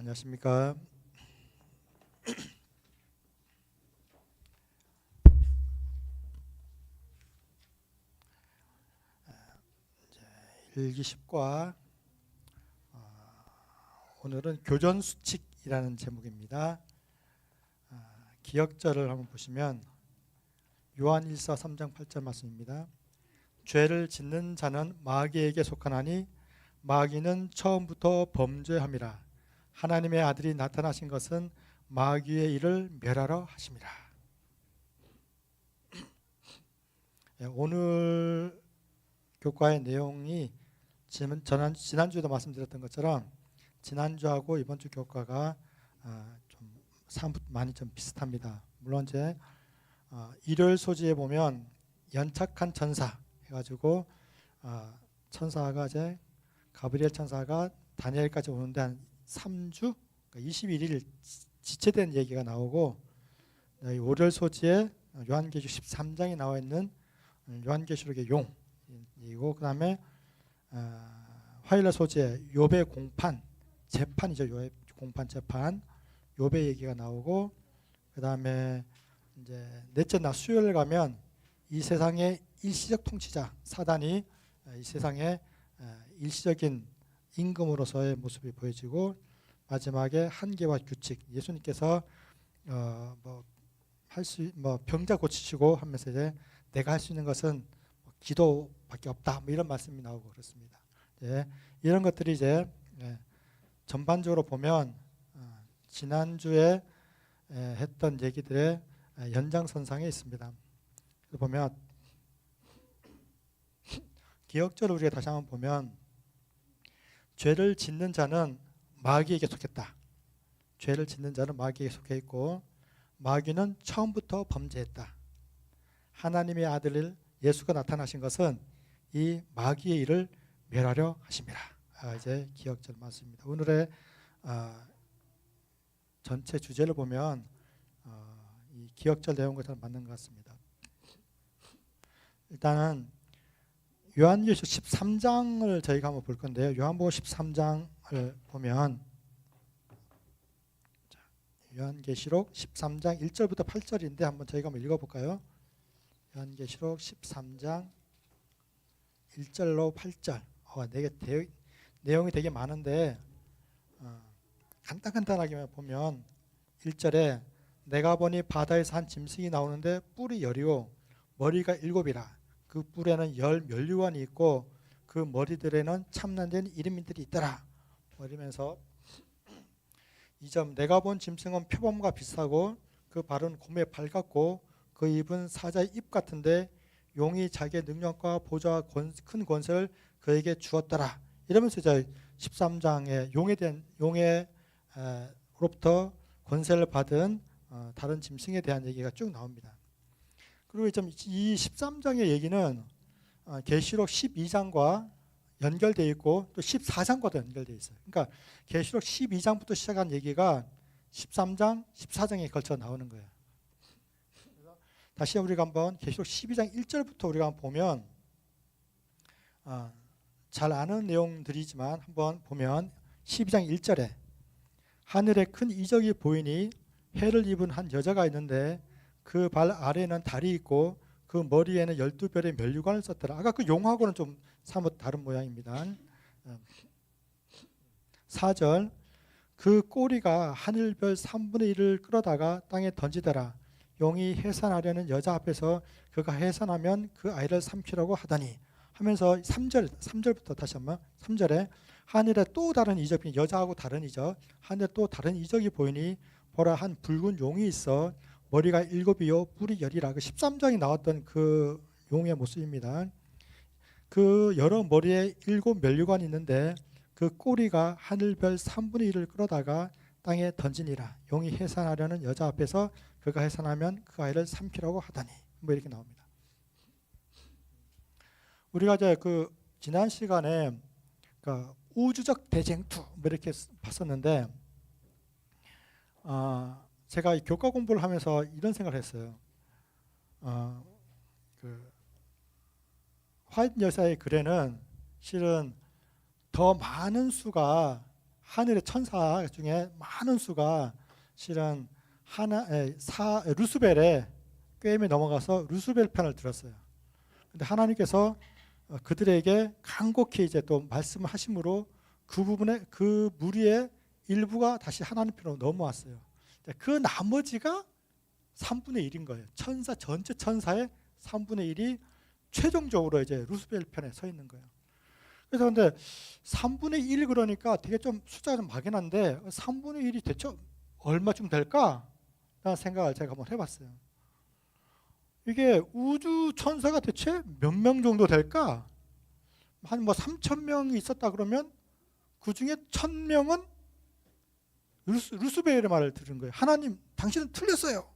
안녕하십니까. 일기 10과 오늘은 교전수칙이라는 제목입니다. 기역절을 한번 보시면 요한일서 3장 8절 말씀입니다. 죄를 짓는 자는 마귀에게 속하나니 마귀는 처음부터 범죄함이라. 하나님의 아들이 나타나신 것은 마귀의 일을 멸하러 하심이라. 오늘 교과의 내용이 지난주에도 말씀드렸던 것처럼 지난주하고 이번 주 교과가 좀 많이 좀 비슷합니다. 물론 이제 일요일 소지에 보면 연착한 천사 해가지고 천사가 이제 가브리엘 천사가 다니엘까지 오는데 한 3주, 그러니까 21일 지체된 얘기가 나오고, 월요일 소지에 요한계시록 13장에 나와 있는 요한계시록의 용이고, 그 다음에 화요일 소지에 욥의 공판 재판이죠. 욥의 공판 재판, 욥의 얘기가 나오고, 그 다음에 이제 넷째 날 수요일 가면 이 세상의 일시적 통치자 사단이 이 세상의 일시적인 임금으로서의 모습이 보여지고, 마지막에 한계와 규칙, 예수님께서 병자 고치시고 하면서 이제 내가 할 수 있는 것은 기도밖에 없다, 이런 말씀이 나오고 그렇습니다. 이런 것들이 이제 전반적으로 보면 지난주에 했던 얘기들의 연장선상에 있습니다. 보면 기역절을 우리가 다시 한번 보면 죄를 짓는 자는 마귀에게 속했다. 죄를 짓는 자는 마귀에게 속해 있고, 마귀는 처음부터 범죄했다. 하나님의 아들 예수가 나타나신 것은 이 마귀의 일을 멸하려 하심이라. 이제 기역절 말씀입니다. 오늘의 전체 주제를 보면 이 기역절 내용과 잘 맞는 것 같습니다. 일단은 요한계시록 13장을 저희가 한번 볼 건데요. 요한복음 13장을 보면 요한계시록 13장 1절부터 8절인데 한번 저희가 한번 읽어볼까요? 요한계시록 13장 1절로 8절. 내용이 되게 많은데 간단하게 보면 1절에 내가 보니 바다에서 한 짐승이 나오는데 뿔이 10이요 머리가 7이라. 그 뿔에는 10 면류관이 있고 그 머리들에는 참난된 이름들이 있더라. 이러면서 2점 내가 본 짐승은 표범과 비슷하고 그 발은 곰의 발 같고 그 입은 사자의 입 같은데 용이 자기의 능력과 보좌와 큰 권세를 그에게 주었더라. 이러면서 이제 13장에 용에로부터 권세를 받은 다른 짐승에 대한 얘기가 쭉 나옵니다. 그리고 이 13장의 얘기는 계시록 12장과 연결되어 있고 또 14장과도 연결되어 있어요. 그러니까 계시록 12장부터 시작한 얘기가 13장, 14장에 걸쳐 나오는 거예요. 다시 우리가 한번 계시록 12장 1절부터 우리가 한번 보면 잘 아는 내용들이지만 한번 보면 12장 1절에 하늘에 큰 이적이 보이니 해를 입은 한 여자가 있는데 그 발 아래에는 달이 있고 그 머리에는 12별의 면류관을 썼더라. 아까 그 용하고는 좀 사뭇 다른 모양입니다. 4절 그 꼬리가 하늘별 3분의 1을 끌어다가 땅에 던지더라. 용이 해산하려는 여자 앞에서 그가 해산하면 그 아이를 삼키려고 하더니 하면서 3절부터 다시 한번 3절에 하늘에 또 다른 이적이, 여자하고 다른 이적, 하늘에 또 다른 이적이 보이니 보라 한 붉은 용이 있어 머리가 7이요 뿔이 10이라. 그 13장에 나왔던 그 용의 모습입니다. 그 여러 머리에 7 면류관이 있는데 그 꼬리가 하늘별 3분의 1을 끌어다가 땅에 던지니라. 용이 해산하려는 여자 앞에서 그가 해산하면 그 아이를 삼키려고 하다니. 이렇게 나옵니다. 우리가 이제 그 지난 시간에 우주적 대쟁투 이렇게 봤었는데 제가 이 교과 공부를 하면서 이런 생각을 했어요. 그 화이트 여사의 글에는 실은 더 많은 수가 하늘의 천사 중에 많은 수가 실은 루스벨의 꾀임에 넘어가서 루스벨 편을 들었어요. 근데 하나님께서 그들에게 간곡히 이제 또 말씀을 하심으로 그 부분에 그 무리의 일부가 다시 하나님 편으로 넘어왔어요. 그 나머지가 3분의 1인 거예요. 전체 천사의 3분의 1이 최종적으로 이제 루스벨 편에 서 있는 거예요. 그래서 근데 3분의 1 그러니까 되게 좀 숫자가 좀 막연한데 3분의 1이 대체 얼마쯤 될까? 라는 생각을 제가 한번 해봤어요. 이게 우주 천사가 대체 몇 명 정도 될까? 한 뭐 3,000명이 있었다 그러면 그 중에 1,000명은 루스벨의 말을 들은 거예요. 하나님, 당신은 틀렸어요.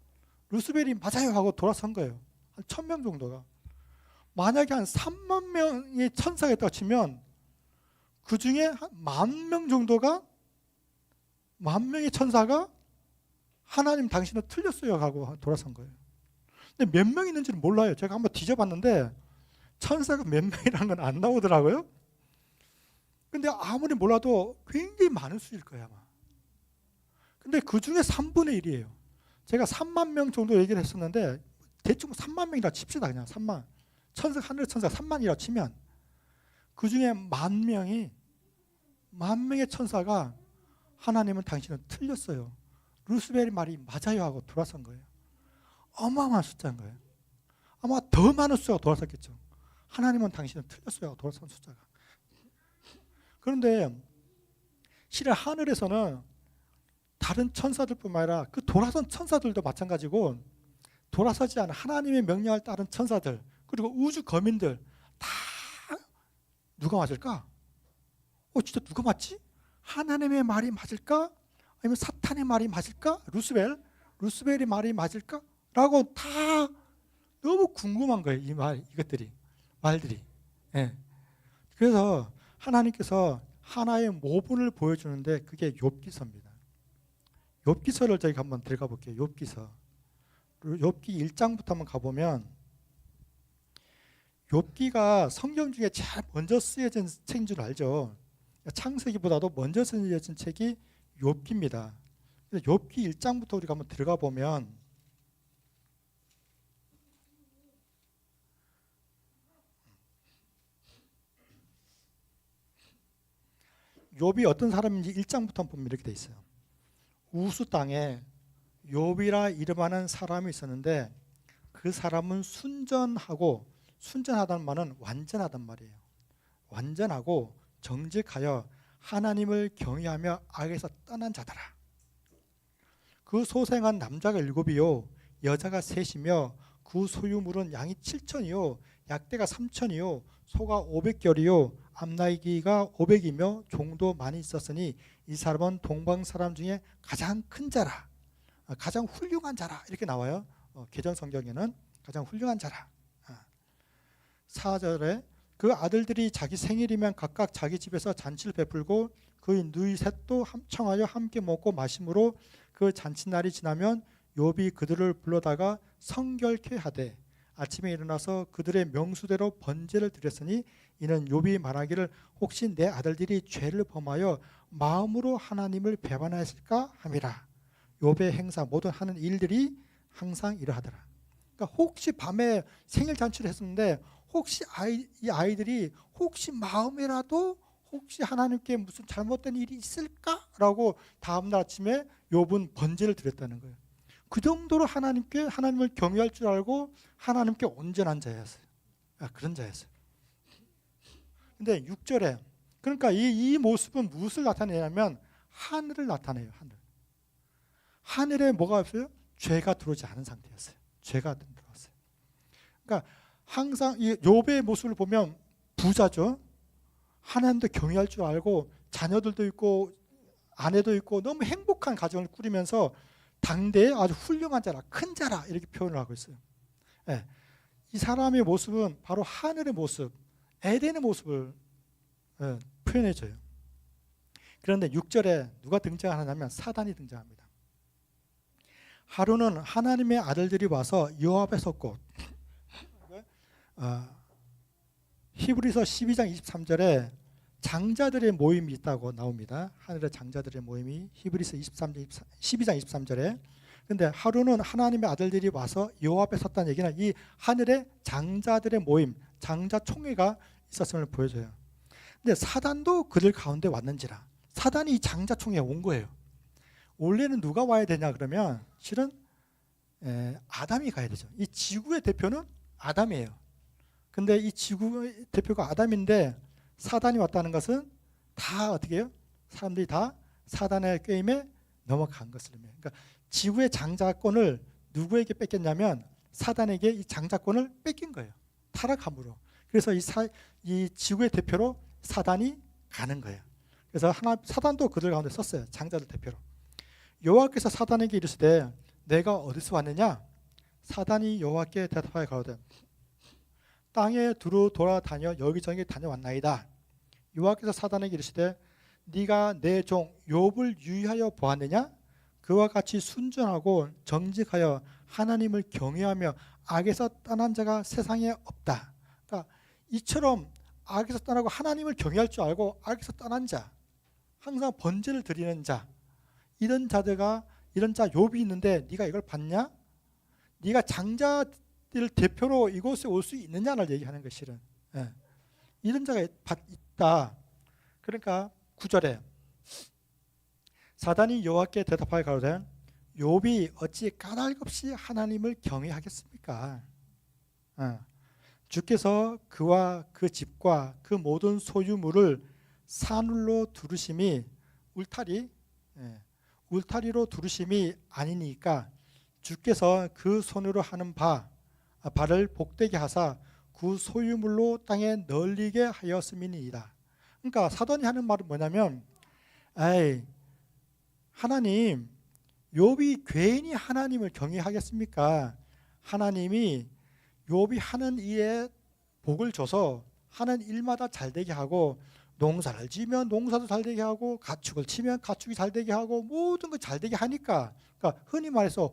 루스벨이 맞아요 하고 돌아선 거예요. 한 1,000명 정도가. 만약에 한 3만 명의 천사가 있다고 치면 그 중에 한 10,000명 정도가 10,000명의 천사가 하나님 당신은 틀렸어요 하고 돌아선 거예요. 근데 몇 명 있는지는 몰라요. 제가 한번 뒤져봤는데 천사가 몇 명이라는 건 안 나오더라고요. 근데 아무리 몰라도 굉장히 많은 수일 거예요 아마. 근데 그 중에 3분의 1이에요. 제가 3만 명 정도 얘기를 했었는데 대충 3만 명이라 칩시다. 그냥 3만. 하늘의 천사가 3만이라고 치면 그 중에 10,000명이 10,000명의 천사가 하나님은 당신은 틀렸어요. 루스벨의 말이 맞아요 하고 돌아선 거예요. 어마어마한 숫자인 거예요. 아마 더 많은 숫자가 돌아섰겠죠. 하나님은 당신은 틀렸어요 하고 돌아선 숫자가. 그런데 실은 하늘에서는 다른 천사들뿐만 아니라 그 돌아선 천사들도 마찬가지고 돌아서지 않은 하나님의 명령을 따른 천사들 그리고 우주 거민들 다 누가 맞을까? 진짜 누가 맞지? 하나님의 말이 맞을까? 아니면 사탄의 말이 맞을까? 루스벨의 말이 맞을까? 라고 다 너무 궁금한 거예요. 이것들이 말들이. 예. 그래서 하나님께서 하나의 모분을 보여주는데 그게 욥기서입니다. 욥기서를 저희가 한번 들어가 볼게요. 욥기서. 욥기 1장부터 한번 가보면 욥기가 성경 중에 제일 먼저 쓰여진 책인 줄 알죠. 창세기보다도 먼저 쓰여진 책이 욥기입니다. 욥기 1장부터 우리가 한번 들어가 보면 욥이 어떤 사람인지 1장부터 한번 보면 이렇게 돼 있어요. 우수 땅에 욥이라 이름하는 사람이 있었는데 그 사람은 순전하다는 말은 완전하단 말이에요. 완전하고 정직하여 하나님을 경외하며 악에서 떠난 자더라. 그 소생한 남자가 7이요 여자가 3이며 그 소유물은 양이 7,000이요 약대가 3,000이요 소가 500결이요 암나귀가 500이며 종도 많이 있었으니 이 사람은 동방 사람 중에 가장 큰 자라, 가장 훌륭한 자라 이렇게 나와요. 개정 성경에는 가장 훌륭한 자라. 4절에 그 아들들이 자기 생일이면 각각 자기 집에서 잔치를 베풀고 그의 누이 셋도 함청하여 함께 먹고 마심으로 그 잔치날이 지나면 욥이 그들을 불러다가 성결케 하되 아침에 일어나서 그들의 명수대로 번제를 드렸으니 이는 욥이 말하기를 혹시 내 아들들이 죄를 범하여 마음으로 하나님을 배반하였을까 함이라. 욥의 행사 모든 하는 일들이 항상 이러하더라. 그러니까 혹시 밤에 생일 잔치를 했었는데 혹시 이 아이들이 혹시 마음에라도 혹시 하나님께 무슨 잘못된 일이 있을까라고 다음날 아침에 욥은 번제를 드렸다는 거예요. 그 정도로 하나님을 경외할 줄 알고 하나님께 온전한 자였어요. 그런 자였어요. 근데 6절에 그러니까 이 모습은 무엇을 나타내냐면 하늘을 나타내요. 하늘에 뭐가 없어요? 죄가 들어오지 않은 상태였어요. 죄가 들어왔어요. 그러니까 항상 이 욥의 모습을 보면 부자죠. 하나님도 경외할 줄 알고 자녀들도 있고 아내도 있고 너무 행복한 가정을 꾸리면서 당대에 아주 훌륭한 자라, 큰 자라 이렇게 표현을 하고 있어요. 네. 이 사람의 모습은 바로 하늘의 모습, 에덴의 모습을 표현해줘요. 그런데 6절에 누가 등장하냐면 사단이 등장합니다. 하루는 하나님의 아들들이 와서 여호와 앞에 섰고 히브리서 12장 23절에 장자들의 모임이 있다고 나옵니다. 하늘의 장자들의 모임이 히브리서 12장 23절에. 근데 하루는 하나님의 아들들이 와서 여호와 앞에 섰다는 얘기는 이 하늘의 장자들의 모임, 장자 총회가 있었음을 보여줘요. 근데 사단도 그들 가운데 왔는지라. 사단이 이 장자 총회에 온 거예요. 원래는 누가 와야 되냐 그러면 실은 아담이 가야 되죠. 이 지구의 대표는 아담이에요. 근데 이 지구의 대표가 아담인데 사단이 왔다는 것은 다 어떻게 해요? 사람들이 다 사단의 꾀임에 넘어간 것을 의미해요. 그러니까 지구의 장자권을 누구에게 뺏겼냐면 사단에게 이 장자권을 뺏긴 거예요. 타락함으로. 그래서 이 지구의 대표로 사단이 가는 거예요. 그래서 사단도 그들 가운데 썼어요. 장자들 대표로. 여호와께서 사단에게 이르시되 내가 어디서 왔느냐? 사단이 여호와께 대답하여 가로되 땅에 두루 돌아다녀 여기저기 다녀왔나이다. 여호와께서 사단에게 이르시되 네가 내 종 욥을 유의하여 보았느냐? 그와 같이 순전하고 정직하여 하나님을 경외하며 악에서 떠난 자가 세상에 없다. 그러니까 이처럼 악에서 떠나고 하나님을 경외할 줄 알고 악에서 떠난 자, 항상 번제를 드리는 자, 이런 자 욥이 있는데 네가 이걸 봤냐? 네가 장자들 대표로 이곳에 올 수 있느냐를 얘기하는 것 실은. 이런 자가 있다. 그러니까 9절에 사단이 여호와께 대답하여 가로되 욥이 어찌 까닭없이 하나님을 경외하겠습니까? 주께서 그와 그 집과 그 모든 소유물을 산울로 두르심이 울타리로 두르심이 아니니까 주께서 그 손으로 하는 발을 복되게 하사 그 소유물로 땅에 널리게 하였음이니이다. 그러니까 사단이 하는 말은 뭐냐면 하나님, 욥이 괜히 하나님을 경외하겠습니까? 하나님이 욥이 하는 일에 복을 줘서 하는 일마다 잘되게 하고 농사를 지면 농사도 잘되게 하고 가축을 치면 가축이 잘되게 하고 모든 거 잘되게 하니까, 그러니까 흔히 말해서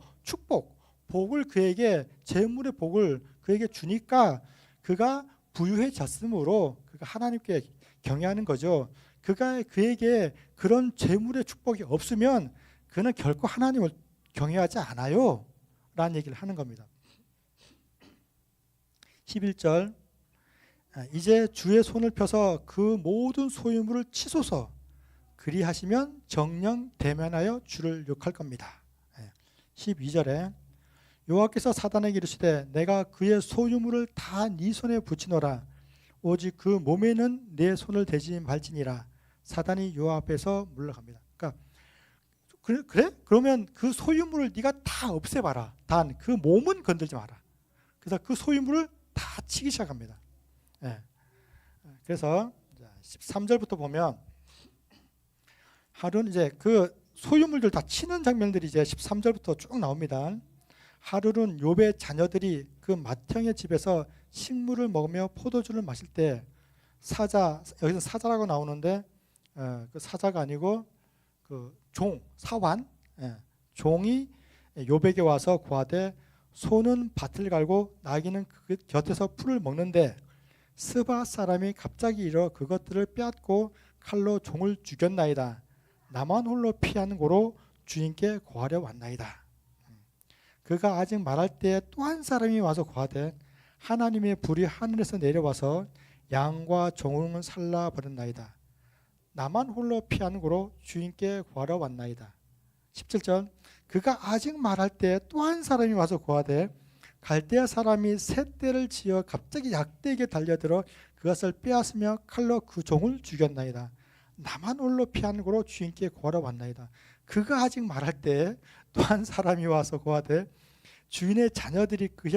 복을 그에게, 재물의 복을 그에게 주니까 그가 부유해졌으므로 그가 하나님께 경외하는 거죠. 그에게 그런 재물의 축복이 없으면 그는 결코 하나님을 경외하지 않아요 라는 얘기를 하는 겁니다. 11절 이제 주의 손을 펴서 그 모든 소유물을 치소서. 그리하시면 정령 대면하여 주를 욕할 겁니다. 12절에 여호와께서 사단에게 이르시되 내가 그의 소유물을 다 네 손에 붙이노라. 오직 그 몸에는 내 손을 대지 말지니라. 사단이 여호와 앞에서 물러갑니다. 그러니까 그래? 그러면 그 소유물을 네가 다 없애봐라. 단 그 몸은 건들지 마라. 그래서 그 소유물을 다 치기 시작합니다. 그래서 13절부터 보면 하루는 이제 그 소유물들 다 치는 장면들이 이제 13절부터 쭉 나옵니다. 하루는 욥의 자녀들이 그 맏형의 집에서 식물을 먹으며 포도주를 마실 때 여기서 사자라고 나오는데 그 사자가 아니고 그 사환, 종이 욥에게 와서 구하되 소는 밭을 갈고 나귀는 그 곁에서 풀을 먹는데 스바 사람이 갑자기 일어 그것들을 빼앗고 칼로 종을 죽였나이다. 나만 홀로 피한 고로 주인께 고하려 왔나이다. 그가 아직 말할 때에 또 한 사람이 와서 고하되 하나님의 불이 하늘에서 내려와서 양과 종을 살라버렸나이다. 나만 홀로 피한 고로 주인께 구하러 왔나이다. 17절 그가 아직 말할 때 또 한 사람이 와서 고하되 갈대아 사람이 셋대를 지어 갑자기 약대에게 달려들어 그것을 빼앗으며 칼로 그 종을 죽였나이다. 나만 홀로 피한 고로 주인께 고하러 왔나이다. 그가 아직 말할 때 또 한 사람이 와서 고하되 주인의 자녀들이 그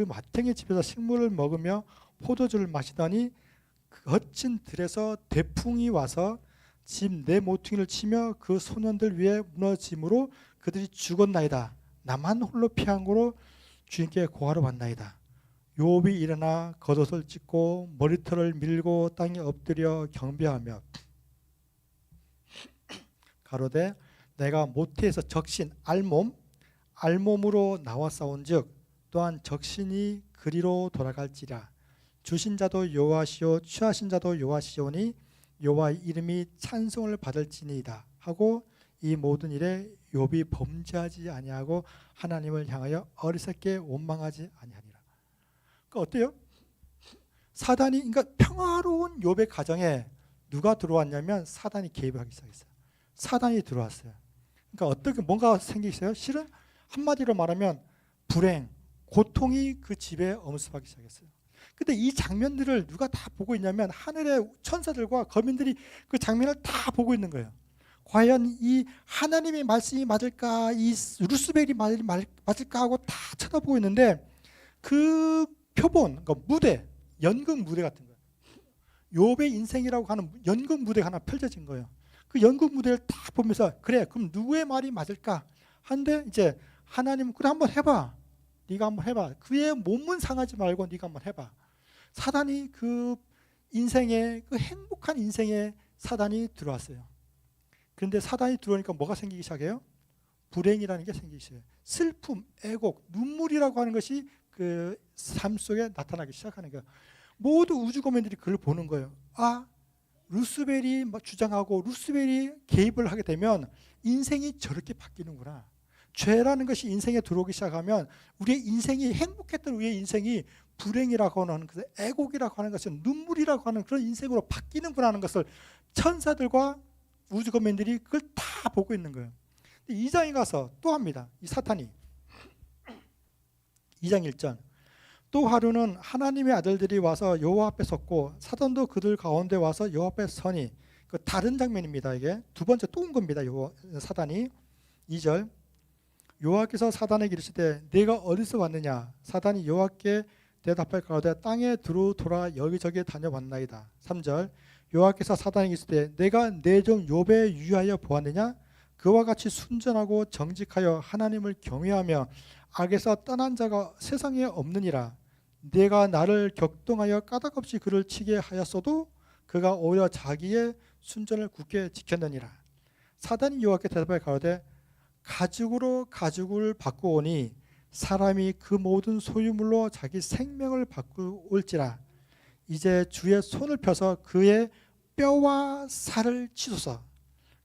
맏형의 집에서 식물을 먹으며 포도주를 마시더니 그 거친 들에서 대풍이 와서 집 내 모퉁이를 치며 그 소년들 위에 무너짐으로 그들이 죽었나이다. 나만 홀로 피한 고로 주인께 고하러 왔나이다. 욥이 일어나 겉옷을 찢고 머리털을 밀고 땅에 엎드려 경배하며 가로되 내가 모태에서 적신 알몸으로 나와 싸운즉 또한 적신이 그리로 돌아갈지라. 주신 자도 여호와시오 취하신 자도 여호와시오니 여호와의 이름이 찬송을 받을지니이다 하고 이 모든 일에 욥이 범죄하지 아니하고 하나님을 향하여 어리석게 원망하지 아니하니라. 그러니까 어때요? 사단이, 그러니까 평화로운 욥의 가정에 누가 들어왔냐면 사단이 개입하기 시작했어요. 사단이 들어왔어요. 그러니까 어떻게 뭔가 생기겠어요? 실은 한마디로 말하면 불행, 고통이 그 집에 엄습하기 시작했어요. 근데 이 장면들을 누가 다 보고 있냐면 하늘의 천사들과 거민들이 그 장면을 다 보고 있는 거예요. 과연 이 하나님의 말씀이 맞을까, 이 루스벨이 맞을까 하고 다 쳐다보고 있는데 그 표본, 그러니까 무대, 연극 무대 같은 거예요. 욥의 인생이라고 하는 연극 무대가 하나 펼쳐진 거예요. 그 연극 무대를 다 보면서 그래, 그럼 누구의 말이 맞을까 한데 이제 하나님은 그래 한번 해봐. 네가 한번 해봐. 그의 몸은 상하지 말고 네가 한번 해봐. 사단이 그 인생에, 그 행복한 인생에 사단이 들어왔어요. 그런데 사단이 들어오니까 뭐가 생기기 시작해요? 불행이라는 게 생기기 시작해요. 슬픔, 애곡, 눈물이라고 하는 것이 그 삶 속에 나타나기 시작하는 거예요. 모두 우주거민들이 그걸 보는 거예요. 아, 루스벨이 주장하고 루스벨이 개입을 하게 되면 인생이 저렇게 바뀌는구나. 죄라는 것이 인생에 들어오기 시작하면 우리의 인생이, 행복했던 우리의 인생이 불행이라고 하는 것을, 애곡이라고 하는 것을, 눈물이라고 하는 그런 인생으로 바뀌는구나 하는 것을 천사들과 우주거민들이 그걸 다 보고 있는 거예요. 2장에 가서 또 합니다. 이 사탄이 2장 1절, 또 하루는 하나님의 아들들이 와서 여호와 앞에 섰고 사단도 그들 가운데 와서 여호와 앞에 서니, 그 다른 장면입니다. 이게 두 번째 또 온 겁니다. 사단이. 2절, 여호와께서 사단에게 이르시되 네가 어디서 왔느냐? 사단이 여호와께 대답할 가로되 땅에 두루 돌아 여기저기 다녀왔나이다. 3절, 여호와께서 사단에게 이르시되 내가 내 종 욥에 유하여 보았느냐? 그와 같이 순전하고 정직하여 하나님을 경외하며 악에서 떠난 자가 세상에 없느니라. 내가 나를 격동하여 까닭없이 그를 치게 하였어도 그가 오히려 자기의 순전을 굳게 지켰느니라. 사단이 여호와께 대답하여 가로되 가죽으로 가죽을 바꾸오니 사람이 그 모든 소유물로 자기 생명을 바꾸올지라. 이제 주의 손을 펴서 그의 뼈와 살을 치소서.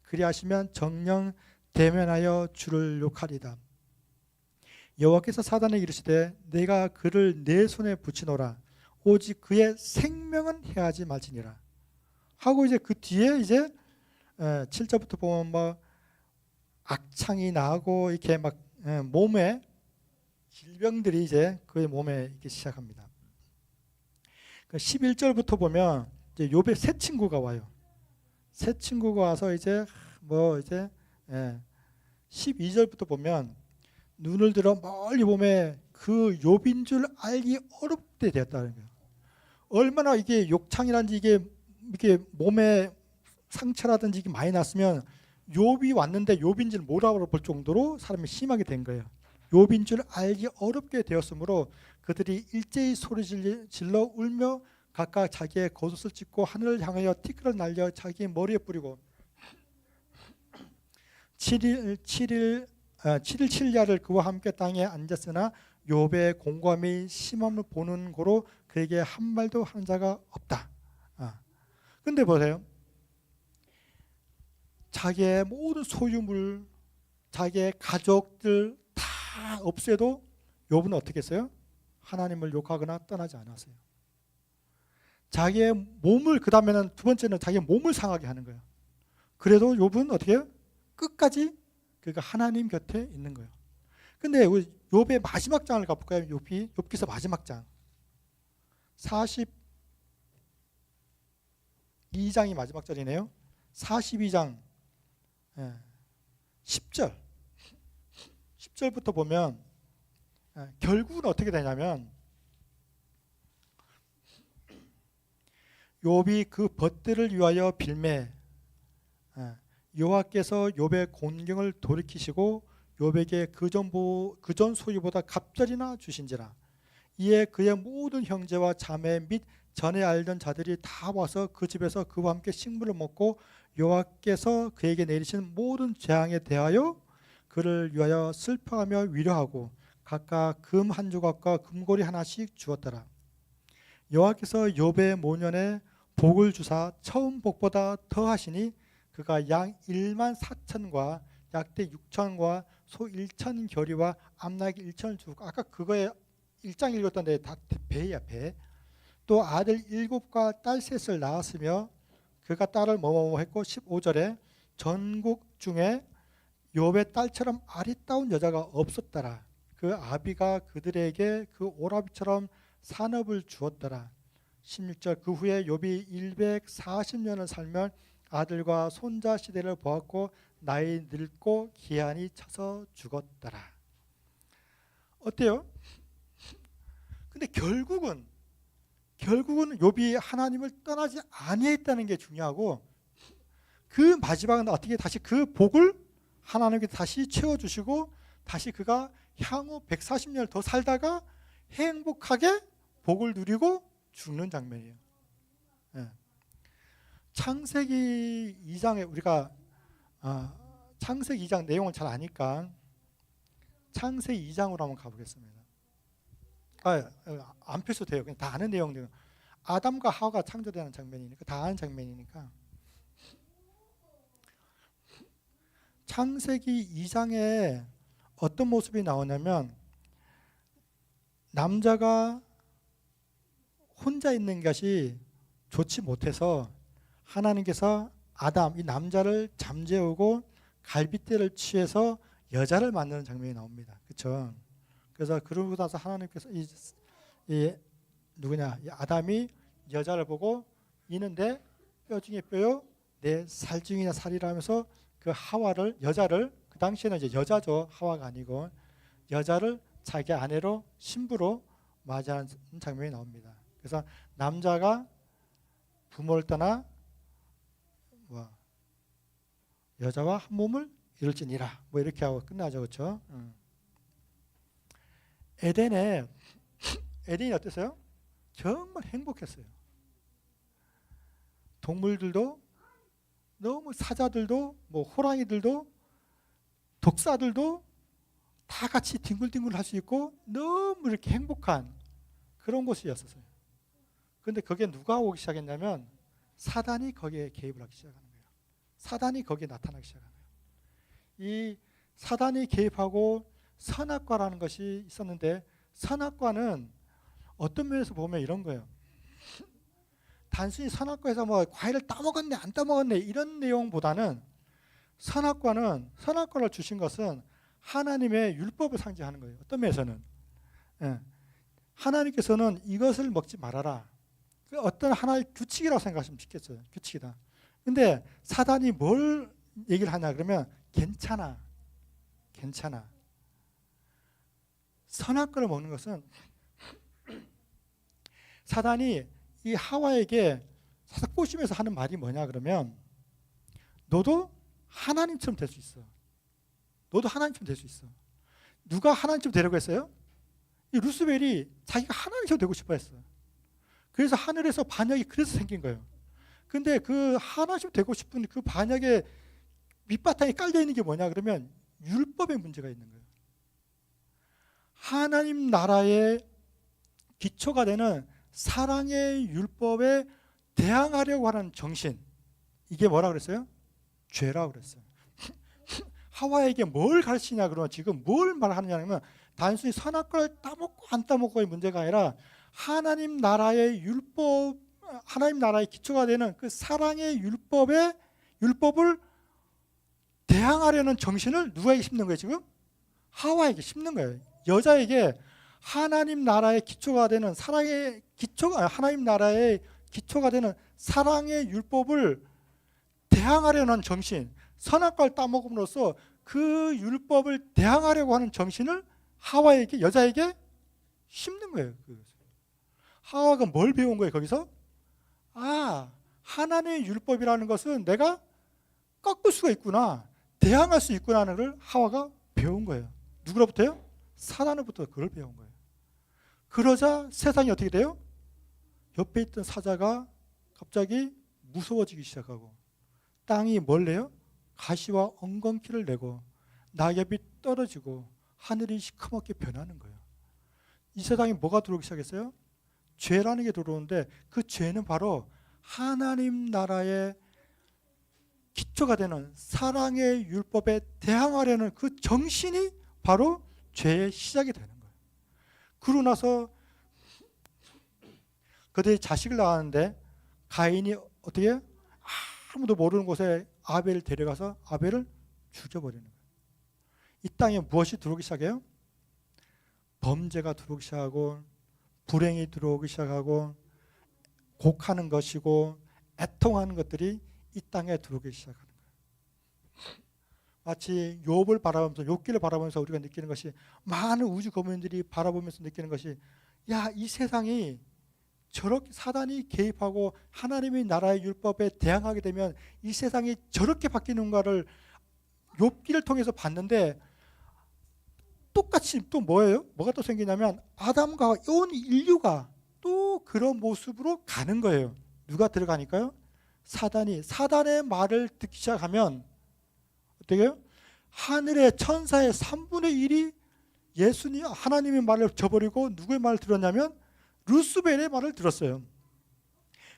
그리하시면 정녕 대면하여 주를 욕하리다. 여호와께서 사단에게 이르시되 내가 그를 내 손에 붙이노라. 오직 그의 생명은 해하지 말지니라. 하고 이제 그 뒤에 이제 7절부터 보면 뭐 악창이 나고 이렇게 막 몸에 질병들이 이제 그의 몸에 있기 시작합니다. 11절부터 보면 이제 욥의 새 친구가 와요. 새 친구가 와서 이제 뭐 이제 12절부터 보면 눈을 들어 멀리 보면 그 욥인 줄 알기 어렵게 되었다는 거예요. 얼마나 이게 욕창이라든지 이게 몸에 상처라든지 이게 많이 났으면 욥이 왔는데 욥인지를 못 알아볼 정도로 사람이 심하게 된 거예요. 욥인 줄 알기 어렵게 되었으므로 그들이 일제히 소리 질러 울며 각각 자기의 겉옷을 찢고 하늘을 향하여 티끌을 날려 자기의 머리에 뿌리고 7일 7야를 그와 함께 땅에 앉았으나 욥의 공감이 심함을 보는 고로 그에게 한 말도 하는 자가 없다. 근데 보세요. 자기의 모든 소유물, 자기의 가족들 다 없애도 욥은 어떻게 했어요? 하나님을 욕하거나 떠나지 않았어요. 자기의 몸을, 그 다음에는 두 번째는 자기의 몸을 상하게 하는 거예요. 그래도 욥은 어떻게 해요? 끝까지 그러니까 하나님 곁에 있는 거예요. 근데 욥의 마지막 장을 가볼까요? 욥기서 마지막 장 42장이 마지막 절이네요. 42장 10절부터 보면 결국은 어떻게 되냐면 욥이 그 벗들을 위하여 빌매 여호와께서 욥의 곤경을 돌이키시고 욥에게 그전 소유보다 갑절이나 주신지라. 이에 그의 모든 형제와 자매 및 전에 알던 자들이 다 와서 그 집에서 그와 함께 식물을 먹고 여호와께서 그에게 내리신 모든 재앙에 대하여 그를 위하여 슬퍼하며 위로하고 각각 금 한 조각과 금고리 하나씩 주었더라. 여호와께서 욥의 모년에 복을 주사 처음 복보다 더하시니 그가 양 1만 4천과 약대 6천과 소 1천 겨리와 암나귀 1천을 주고, 아까 그거에 1장 읽었던데 다 배야 배. 또 아들 7과 딸 3을 낳았으며 그가 딸을 뭐뭐뭐 했고, 15절에 전국 중에 욥의 딸처럼 아리따운 여자가 없었더라. 그 아비가 그들에게 그 오라비처럼 산업을 주었더라. 16절 그 후에 욥이 140년을 살며 아들과 손자 시대를 보았고 나이 늙고 기한이 차서 죽었더라. 어때요? 근데 결국은 욥이 하나님을 떠나지 아니했다는 게 중요하고, 그 마지막은 어떻게 다시 그 복을 하나님께 다시 채워주시고 다시 그가 향후 140년을 더 살다가 행복하게 복을 누리고 죽는 장면이에요. 예. 창세기 2장에 우리가 창세기 2장 내용을 잘 아니까 창세기 2장으로 한번 가보겠습니다. 안 펴셔도 돼요. 그냥 다 아는 내용들. 아담과 하와가 창조되는 장면이니까, 다 아는 장면이니까. 창세기 2장에 어떤 모습이 나오냐면, 남자가 혼자 있는 것이 좋지 못해서 하나님께서 아담, 이 남자를 잠재우고 갈빗대를 취해서 여자를 만드는 장면이 나옵니다. 그렇죠? 그래서 그러고 나서 하나님께서 이 아담이 여자를 보고 이는 내 뼈 중에 뼈요 내 살 중에 살이라 하면서 그 하와를, 여자를, 그 당시에는 이제 여자죠, 하와가 아니고, 여자를 자기 아내로, 신부로 맞이하는 장면이 나옵니다. 그래서 남자가 부모를 떠나 여자와 한 몸을 이룰지니라, 이렇게 하고 끝나죠. 그렇죠? 에덴이 어땠어요? 정말 행복했어요. 동물들도 너무, 사자들도 호랑이들도 독사들도 다 같이 뒹굴뒹굴 할 수 있고 너무 이렇게 행복한 그런 곳이었어요. 그런데 거기에 누가 오기 시작했냐면 사단이 거기에 개입을 하기 시작하는 거예요. 사단이 거기에 나타나기 시작하는 거예요. 이 사단이 개입하고 선악과라는 것이 있었는데, 선악과는 어떤 면에서 보면 이런 거예요. 단순히 선악과에서 과일을 따먹었네 안 따먹었네 이런 내용보다는, 선악과를 주신 것은 하나님의 율법을 상징하는 거예요. 어떤 면에서는 하나님께서는 이것을 먹지 말아라, 어떤 하나의 규칙이라고 생각하시면 쉽겠어요. 규칙이다. 근데 사단이 뭘 얘기를 하냐 그러면 괜찮아. 선악과를 먹는 것은, 사단이 이 하와에게 살짝 꼬시면서 하는 말이 뭐냐 그러면, 너도 하나님처럼 될 수 있어. 너도 하나님처럼 될 수 있어. 누가 하나님처럼 되려고 했어요? 이 루스벨이 자기가 하나님처럼 되고 싶어 했어. 그래서 하늘에서 반역이 그래서 생긴 거예요. 근데 그 하나님처럼 되고 싶은 그 반역의 밑바탕에 깔려 있는 게 뭐냐 그러면 율법의 문제가 있는 거예요. 하나님 나라의 기초가 되는 사랑의 율법에 대항하려고 하는 정신, 이게 뭐라 그랬어요? 죄라고 그랬어요. 하와에게 뭘 가르치냐 그러면 지금 뭘 말하느냐면, 단순히 선악과를 따먹고 안 따먹고의 문제가 아니라 하나님 나라의 율법, 하나님 나라의 기초가 되는 그 사랑의 율법을 대항하려는 정신을 누구에게 심는 거예요 지금? 하와에게 심는 거예요. 여자에게 하나님 나라의 기초가 되는 사랑의 기초가, 하나님 나라의 기초가 되는 사랑의 율법을 대항하려는 정신, 선악과를 따먹음으로써 그 율법을 대항하려고 하는 정신을 하와에게, 여자에게 심는 거예요. 하와가 뭘 배운 거예요 거기서? 하나님의 율법이라는 것은 내가 꺾을 수가 있구나, 대항할 수 있구나는 걸 하와가 배운 거예요. 누구로부터요? 사단으로부터 그걸 배운 거예요. 그러자 세상이 어떻게 돼요? 옆에 있던 사자가 갑자기 무서워지기 시작하고, 땅이 뭘 내요? 가시와 엉겅퀴를 내고 낙엽이 떨어지고 하늘이 시커멓게 변하는 거예요. 이 세상에 뭐가 들어오기 시작했어요? 죄라는 게 들어오는데, 그 죄는 바로 하나님 나라의 기초가 되는 사랑의 율법에 대항하려는 그 정신이 바로 죄의 시작이 되는 거예요. 그러고 나서 그들이 자식을 낳았는데 가인이 어떻게 해요? 아무도 모르는 곳에 아벨을 데려가서 아벨을 죽여버리는 거예요. 이 땅에 무엇이 들어오기 시작해요? 범죄가 들어오기 시작하고 불행이 들어오기 시작하고 곡하는 것이고 애통하는 것들이 이 땅에 들어오기 시작하는 거예요. 마치 욥을 바라보면서 욥기를 바라보면서 우리가 느끼는 것이 많은 우주 거민들이 바라보면서 느끼는 것이 야, 이 세상이 저렇게 사단이 개입하고 하나님의 나라의 율법에 대항하게 되면 이 세상이 저렇게 바뀌는가를 욥기를 통해서 봤는데 똑같이 또 뭐예요? 뭐가 또 생기냐면 아담과 온 인류가 또 그런 모습으로 가는 거예요. 누가 들어가니까요? 사단의 말을 듣기 시작하면 어떻게 해요? 하늘의 천사의 3분의 1이 예수님 하나님의 말을 저버리고 누구의 말을 들었냐면 루스벨의 말을 들었어요.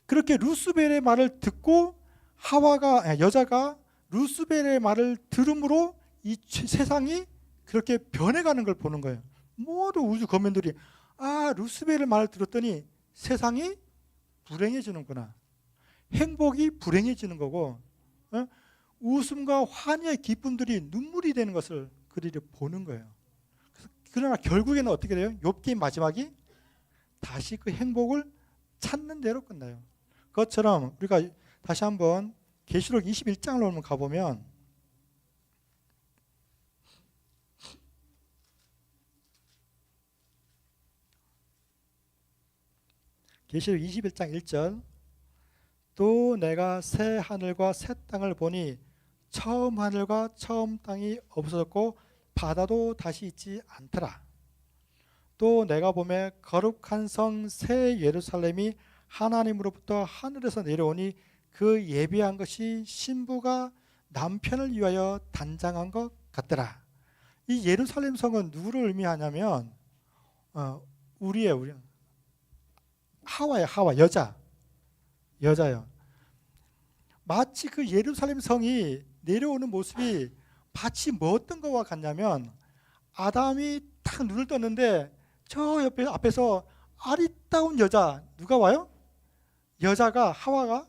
그렇게 루스벨의 말을 듣고 여자가 루스벨의 말을 들음으로 이 세상이 그렇게 변해가는 걸 보는 거예요. 모든 우주 거민들이 루스벨의 말을 들었더니 세상이 불행해지는구나. 행복이 불행해지는 거고 웃음과 환희의 기쁨들이 눈물이 되는 것을 그들이 보는 거예요. 그러나 결국에는 어떻게 돼요? 욥기 마지막이 다시 그 행복을 찾는 대로 끝나요. 그것처럼 우리가 다시 한번 계시록 21장을 한번 가보면 계시록 21장 1절 또 내가 새 하늘과 새 땅을 보니 처음 하늘과 처음 땅이 없어졌고 바다도 다시 있지 않더라. 또 내가 보매 거룩한 성 새 예루살렘이 하나님으로부터 하늘에서 내려오니 그 예비한 것이 신부가 남편을 위하여 단장한 것 같더라. 이 예루살렘 성은 누구를 의미하냐면 우리 하와 여자요. 마치 그 예루살렘 성이 내려오는 모습이 마치 뭐 어떤 것과 같냐면 아담이 딱 눈을 떴는데 저 옆에 앞에서 아리따운 여자 누가 와요? 여자가 하와가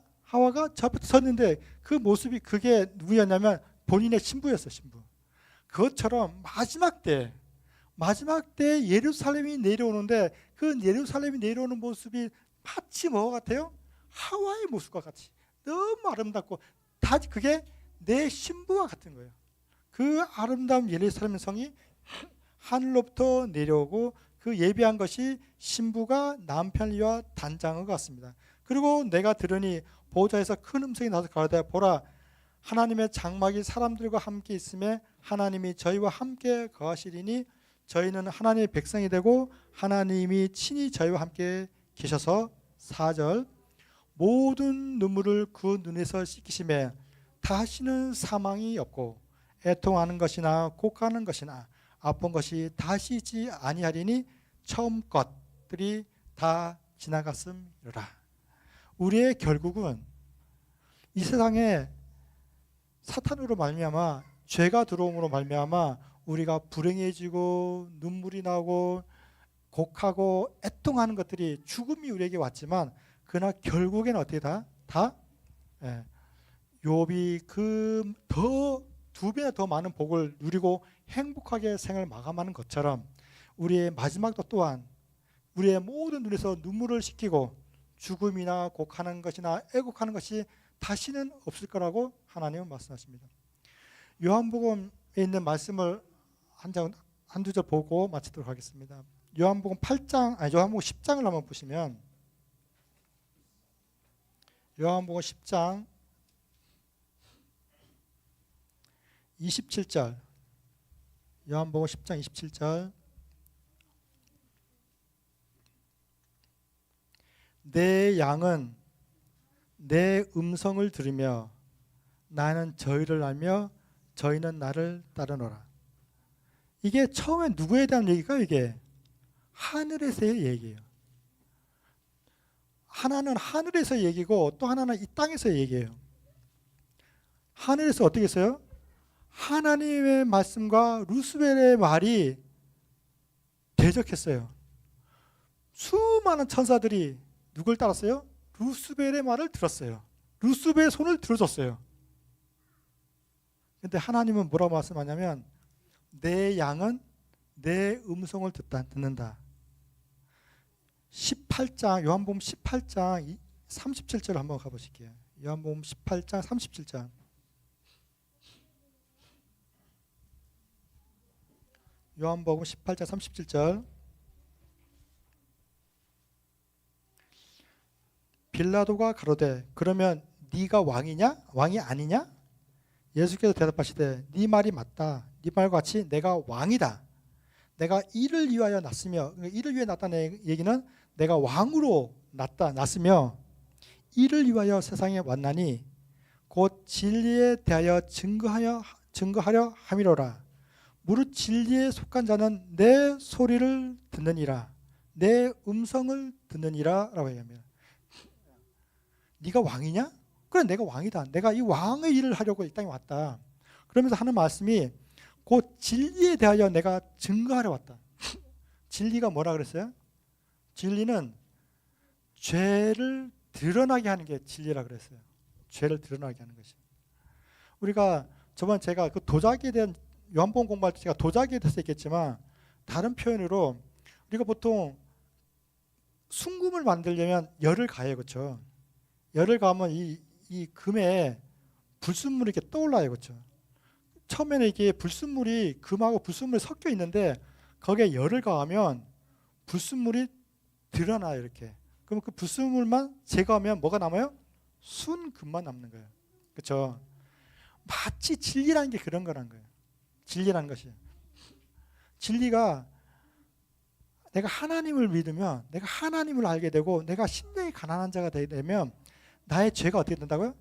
저 앞에 섰는데 그 모습이 그게 누구였냐면 본인의 신부였어. 신부. 그것처럼 마지막 때 예루살렘이 내려오는데 그 예루살렘이 내려오는 모습이 마치 뭐 같아요? 하와의 모습과 같이 너무 아름답고 다 그게 내 신부와 같은 거예요. 그 아름다운 예루살렘 성이 하늘로부터 내려오고 그 예비한 것이 신부가 남편을 위하여 단장한 것 같습니다. 그리고 내가 들으니 보좌에서 큰 음성이 나서 가로되 보라 하나님의 장막이 사람들과 함께 있음에 하나님이 저희와 함께 거하시리니 저희는 하나님의 백성이 되고 하나님이 친히 저희와 함께 계셔서 4절 모든 눈물을 그 눈에서 씻기심에 다시는 사망이 없고 애통하는 것이나 곡하는 것이나 아픈 것이 다시 있지 아니하리니 처음 것들이 다 지나갔음이로라. 우리의 결국은 이 세상에 사탄으로 말미암아 죄가 들어옴으로 말미암아 우리가 불행해지고 눈물이 나고 곡하고 애통하는 것들이 죽음이 우리에게 왔지만 그러나 결국에는 어떻게 욥이 그 더 2배나 더 많은 복을 누리고 행복하게 생을 마감하는 것처럼 우리의 마지막도 또한 우리의 모든 눈에서 눈물을 씻기고 죽음이나 곡하는 것이나 애곡하는 것이 다시는 없을 거라고 하나님은 말씀하십니다. 요한복음에 있는 말씀을 한두 절 보고 마치도록 하겠습니다. 요한복음 10장을 한번 보시면 요한복음 10장 27절 요한복음 10장 27절 내 양은 내 음성을 들으며 나는 저희를 알며 저희는 나를 따르노라. 이게 처음에 누구에 대한 얘기가 이게 하늘에서의 얘기예요. 하나는 하늘에서 얘기고 또 하나는 이 땅에서 얘기해요. 하늘에서 어떻게 했어요? 하나님의 말씀과 루스벨의 말이 대적했어요. 수많은 천사들이 누굴 따랐어요? 루스벨의 말을 들었어요. 루스벨의 손을 들어줬어요. 근데 하나님은 뭐라고 말씀하냐면 내 양은 내 음성을 듣는다. 18장 요한복음 18장 37절 한번 가보실게요. 요한복음 18장 37절. 요한복음 18장 37절. 빌라도가 가로되 그러면 네가 왕이냐? 왕이 아니냐? 예수께서 대답하시되 네 말이 맞다. 네 말과 같이 내가 왕이다. 내가 이를 위하여 났으며, 이를 위해 났다는 얘기는 내가 왕으로 났으며 이를 위하여 세상에 왔나니 곧 진리에 대하여 증거하려 함이로라. 무릇 진리에 속한 자는 내 소리를 듣느니라. 내 음성을 듣느니라 라고 얘기합니다. 네가 왕이냐? 그래, 내가 왕이다. 내가 이 왕의 일을 하려고 이 땅에 왔다. 그러면서 하는 말씀이 곧 진리에 대하여 내가 증거하려 왔다. 진리가 뭐라 그랬어요? 진리는 죄를 드러나게 하는 게 진리라 그랬어요. 죄를 드러나게 하는 것이. 우리가 저번 제가 그 도자기에 대한 요한복음 공부할 때 제가 도자기에 대해서 얘기했지만 다른 표현으로 우리가 보통 순금을 만들려면 열을 가해요. 그렇죠? 열을 가하면 이 금에 불순물이 이렇게 떠올라요. 그렇죠? 처음에는 이게 불순물이 금하고 불순물이 섞여 있는데 거기에 열을 가하면 불순물이 드러나요. 이렇게. 그럼 그 불순물만 제거하면 뭐가 남아요? 순금만 남는 거예요. 그렇죠? 마치 진리라는 게 그런 거란 거예요. 진리라는 것이. 진리가 내가 하나님을 믿으면, 내가 하나님을 알게 되고 내가 심령이 가난한 자가 되면 나의 죄가 어떻게 된다고요?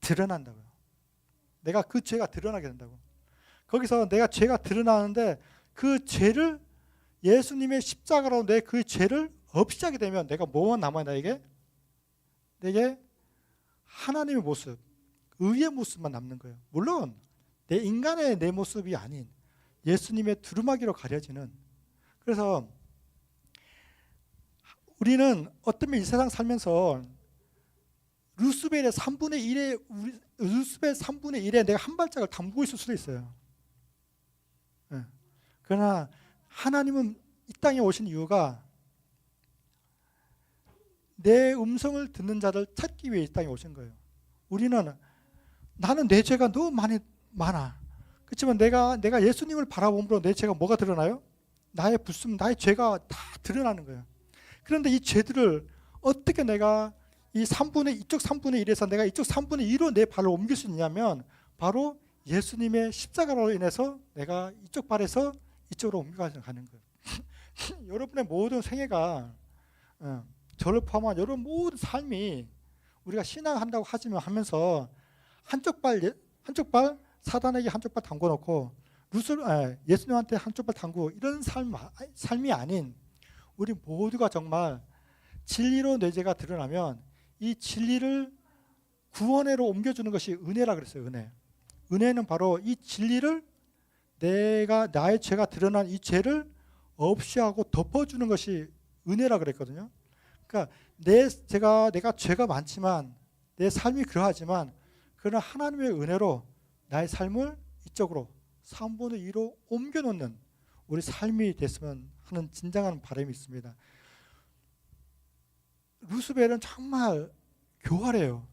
드러난다고요. 내가 그 죄가 드러나게 된다고. 거기서 내가 죄가 드러나는데 그 죄를 예수님의 십자가로 내 그 죄를 없애게 되면 내가 뭐만 남아요? 내게 하나님의 모습, 의의 모습만 남는 거예요. 물론 내 인간의 내 모습이 아닌 예수님의 두루마기로 가려지는. 그래서 우리는 어쩌면 이 세상 살면서 루스벨의 3분의 1에 내가 한 발짝을 담그고 있을 수도 있어요. 그러나 하나님은 이 땅에 오신 이유가 내 음성을 듣는 자를 찾기 위해 이 땅에 오신 거예요. 나는 내 죄가 너무 많아. 그렇지만 내가 예수님을 바라봄으로 내 죄가 뭐가 드러나요? 나의 불순, 나의 죄가 다 드러나는 거예요. 그런데 이 죄들을 어떻게 내가 이쪽 3분의 1에서 내가 이쪽 3분의 1로 내 발을 옮길 수 있냐면 바로 예수님의 십자가로 인해서 내가 이쪽 발에서 이쪽으로 옮겨가는 거예요. 여러분의 모든 생애가 저를 포함한 여러분 모든 삶이 우리가 신앙한다고 하면서 한쪽 발 사단에게 한쪽 발 담궈놓고 예수님한테 한쪽 발 담고 이런 삶이 아닌 우리 모두가 정말 진리로 내 죄가 드러나면 이 진리를 구원으로 옮겨주는 것이 은혜라 그랬어요. 은혜는 바로 이 진리를 나의 죄가 드러난 이 죄를 없이하고 덮어주는 것이 은혜라 그랬거든요. 그러니까 내가 죄가 많지만 내 삶이 그러하지만 그러나 하나님의 은혜로 나의 삶을 이쪽으로 3분의 2로 옮겨놓는 우리 삶이 됐으면 하는 진정한 바람이 있습니다. 루스벨은 정말 교활해요.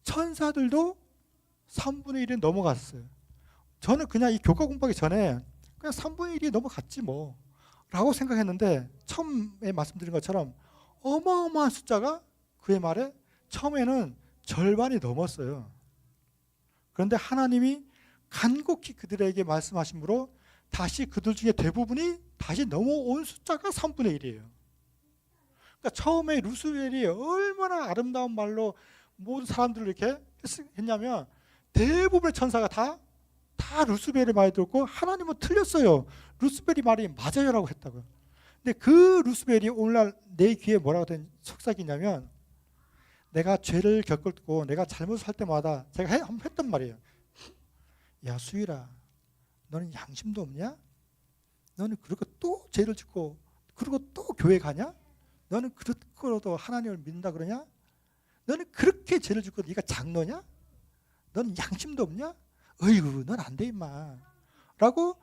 천사들도 3분의 1이 넘어갔어요. 저는 그냥 이 교과 공부하기 전에 그냥 3분의 1이 넘어갔지 뭐 라고 생각했는데 처음에 말씀드린 것처럼 어마어마한 숫자가 그의 말에 처음에는 절반이 넘었어요. 그런데 하나님이 간곡히 그들에게 말씀하심으로 다시 그들 중에 대부분이 다시 넘어온 숫자가 3분의 1이에요. 그러니까 처음에 루스벨이 얼마나 아름다운 말로 모든 사람들을 이렇게 했냐면 대부분의 천사가 다 루스벨의 말이 들었고 하나님은 틀렸어요. 루스벨이 말이 맞아요라고 했다고요. 근데 그 루스벨이 오늘날 내 귀에 뭐라고 된 속삭이냐면, 내가 죄를 겪고 내가 잘못을 할 때마다 제가 한번 했단 말이에요. 야 수일아, 너는 양심도 없냐? 너는 그렇게 또 죄를 짓고 그리고 또 교회 가냐? 너는 그렇고도 하나님을 믿는다 그러냐? 너는 그렇게 죄를 짓고 네가 장로냐? 너는 양심도 없냐? 어이구, 넌 안 돼 임마 라고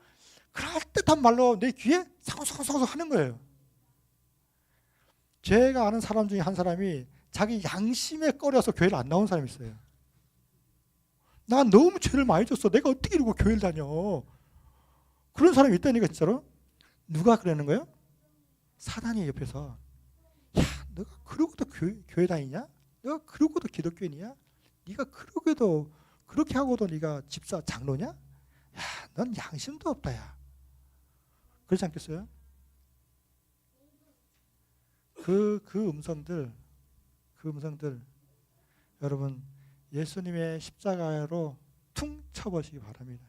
그럴듯한 말로 내 귀에 사고사고사고 하는 거예요. 제가 아는 사람 중에 한 사람이 자기 양심에 꺼려서 교회를 안 나온 사람이 있어요. 나 너무 죄를 많이 졌어. 내가 어떻게 이러고 교회를 다녀. 그런 사람이 있다니까 진짜로. 누가 그러는 거예요? 사단이 옆에서. 야, 너가 그러고도 교회 다니냐? 너가 그러고도 기독교인이야? 네가 그러고도 그렇게 하고도 네가 집사 장로냐? 야, 넌 양심도 없다 야. 그렇지 않겠어요? 그 음성들 여러분 예수님의 십자가로 퉁 쳐버리시기 바랍니다.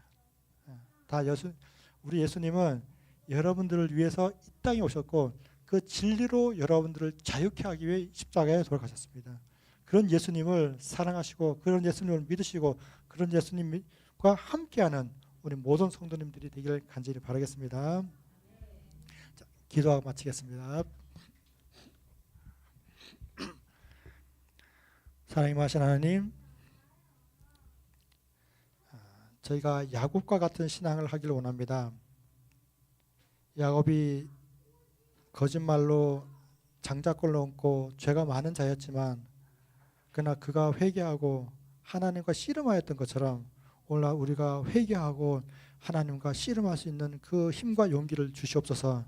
우리 예수님은 여러분들을 위해서 이 땅에 오셨고 그 진리로 여러분들을 자유케 하기 위해 십자가에 돌아가셨습니다. 그런 예수님을 사랑하시고 그런 예수님을 믿으시고 그런 예수님과 함께하는 우리 모든 성도님들이 되기를 간절히 바라겠습니다. 자, 기도하고 마치겠습니다. 사랑하신 하나님, 저희가 야곱과 같은 신앙을 하기를 원합니다. 야곱이 거짓말로 장자권을 얻고 죄가 많은 자였지만 그러나 그가 회개하고 하나님과 씨름하였던 것처럼 오늘 우리가 회개하고 하나님과 씨름할 수 있는 그 힘과 용기를 주시옵소서.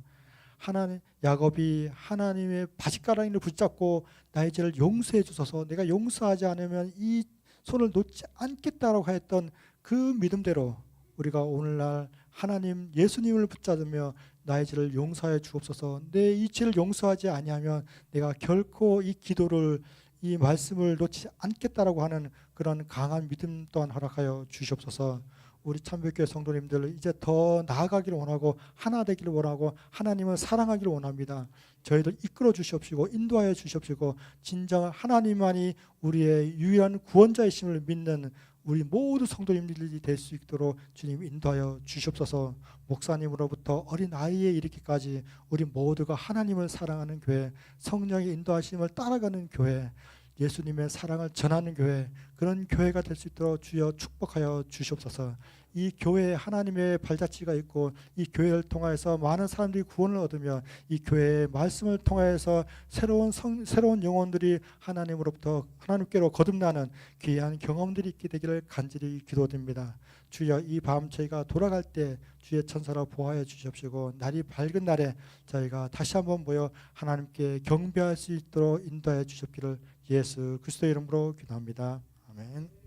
야곱이 하나님의 바짓가랑이를 붙잡고 나의 죄를 용서해 주소서, 내가 용서하지 않으면 이 손을 놓지 않겠다라고 하였던 그 믿음대로 우리가 오늘날 하나님 예수님을 붙잡으며 나의 죄를 용서해 주옵소서. 내 이 죄를 용서하지 아니하면 내가 결코 이 기도를 이 말씀을 놓지 않겠다라고 하는 그런 강한 믿음 또한 허락하여 주시옵소서. 우리 참백교회 성도님들 이제 더 나아가기를 원하고 하나 되기를 원하고 하나님을 사랑하기를 원합니다. 저희들 이끌어 주시옵시고 인도하여 주시옵시고 진정 하나님만이 우리의 유일한 구원자이심을 믿는 우리 모든 성도님들이 될 수 있도록 주님 인도하여 주시옵소서. 목사님으로부터 어린 아이에 이르기까지 우리 모두가 하나님을 사랑하는 교회, 성령의 인도하심을 따라가는 교회, 예수님의 사랑을 전하는 교회, 그런 교회가 될 수 있도록 주여 축복하여 주시옵소서. 이 교회에 하나님의 발자취가 있고 이 교회를 통하여서 많은 사람들이 구원을 얻으며 이 교회의 말씀을 통하여서 새로운 영혼들이 하나님으로부터 하나님께로 거듭나는 귀한 경험들이 있게 되기를 간절히 기도드립니다. 주여 이 밤 저희가 돌아갈 때 주의 천사로 보호하여 주시옵시고 날이 밝은 날에 저희가 다시 한번 모여 하나님께 경배할 수 있도록 인도하여 주시옵기를 예수 그리스도의 이름으로 기도합니다. 아멘.